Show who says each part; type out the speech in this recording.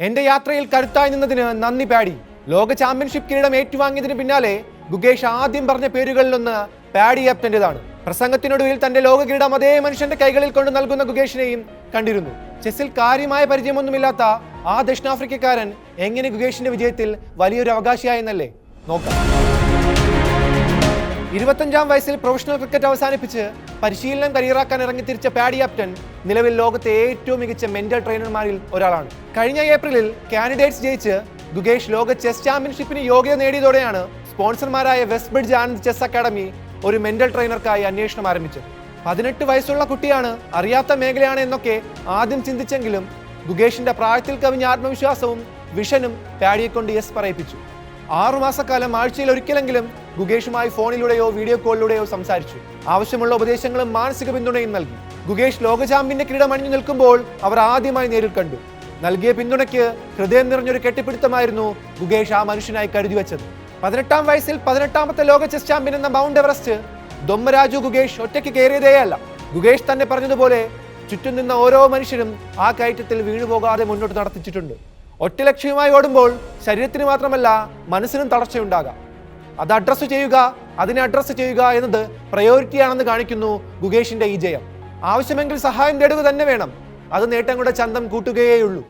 Speaker 1: എന്റെ യാത്രയിൽ കരുത്തായി നിന്നതിന് നന്ദി പാഡി. ലോക ചാമ്പ്യൻഷിപ്പ് കിരീടം ഏറ്റുവാങ്ങിയതിന് പിന്നാലെ ഗുകേഷ് ആദ്യം പറഞ്ഞ പേരുകളിലൊന്ന് പാഡി ക്യാപ്റ്റന്റേതാണ്. പ്രസംഗത്തിനൊടുവിൽ തന്റെ ലോക കിരീടം അതേ മനുഷ്യന്റെ കൈകളിൽ കൊണ്ട് നൽകുന്ന ഗുകേഷിനെയും കണ്ടിരുന്നു. ചെസ്സിൽ കാര്യമായ പരിചയമൊന്നുമില്ലാത്ത ആ ദക്ഷിണാഫ്രിക്കക്കാരൻ എങ്ങനെ ഗുകേഷിന്റെ വിജയത്തിൽ വലിയൊരു അവകാശിയായെന്നല്ലേ നോക്കാം. 25-ാം വയസ്സിൽ പ്രൊഫഷണൽ ക്രിക്കറ്റ് അവസാനിപ്പിച്ച് പരിശീലനം കരിയറാക്കാൻ ഇറങ്ങിത്തിരിച്ച പാഡി ക്യാപ്റ്റൻ നിലവിൽ ലോകത്തെ ഏറ്റവും മികച്ച മെന്റൽ ട്രെയിനർമാരിൽ ഒരാളാണ്. കഴിഞ്ഞ ഏപ്രിലിൽ കാൻഡിഡേറ്റ്സ് ജയിച്ച് ഗുകേഷ് ലോക ചെസ് ചാമ്പ്യൻഷിപ്പിന് യോഗ്യത നേടിയതോടെയാണ് സ്പോൺസർമാരായ West Bridge Anand Chess Academy ഒരു മെന്റൽ ട്രെയിനർക്കായി അന്വേഷണം ആരംഭിച്ചത്. 18 വയസ്സുള്ള കുട്ടിയാണ്, അറിയാത്ത മേഖലയാണ് എന്നൊക്കെ ആദ്യം ചിന്തിച്ചെങ്കിലും ഗുകേഷിന്റെ പ്രായത്തിൽ കവിഞ്ഞ ആത്മവിശ്വാസവും വിഷനും പാഡിയെ കൊണ്ട് യെസ് പറയിപ്പിച്ചു. 6 മാസക്കാലം ആഴ്ചയിൽ ഒരിക്കലെങ്കിലും ഗുകേഷുമായി ഫോണിലൂടെയോ വീഡിയോ കോളിലൂടെയോ സംസാരിച്ചു. ആവശ്യമുള്ള ഉപദേശങ്ങളും മാനസിക പിന്തുണയും നൽകി. ഗുകേഷ് ലോക ചാമ്പ്യന്റെ കിരീടം അണിഞ്ഞു നിൽക്കുമ്പോൾ അവർ ആദ്യമായി നേരിൽ കണ്ടു. നൽകിയ പിന്തുണയ്ക്ക് ഹൃദയം നിറഞ്ഞൊരു കെട്ടിപ്പിടുത്തമായിരുന്നു ഗുകേഷ് ആ മനുഷ്യനായി കരുതി വെച്ചത്. 18-ാം വയസ്സിൽ 18-ാമത്തെ ലോക ചെസ് ചാമ്പ്യൻ എന്ന മൗണ്ട് എവറസ്റ്റ് ദൊമ്മരാജു ഗുകേഷ് ഒറ്റയ്ക്ക് കയറിയതേയല്ല. ഗുകേഷ് തന്നെ പറഞ്ഞതുപോലെ ചുറ്റും നിന്ന ഓരോ മനുഷ്യരും ആ കയറ്റത്തിൽ വീണുപോകാതെ മുന്നോട്ട് നടത്തിച്ചിട്ടുണ്ട്. ഒറ്റ ലക്ഷ്യവുമായി ഓടുമ്പോൾ ശരീരത്തിന് മാത്രമല്ല മനസ്സിനും തളർച്ചയുണ്ടാകാം. അത് അഡ്രസ്സ് ചെയ്യുക, അതിനെ അഡ്രസ്സ് ചെയ്യുക എന്നത് പ്രയോറിറ്റിയാണെന്ന് കാണിക്കുന്നു ഗുകേഷിന്റെ ഈ ജയം. ആവശ്യമെങ്കിൽ സഹായം തേടുക തന്നെ വേണം. അത് നേട്ടങ്ങളുടെ ചന്തം കൂട്ടുകയേയുള്ളൂ.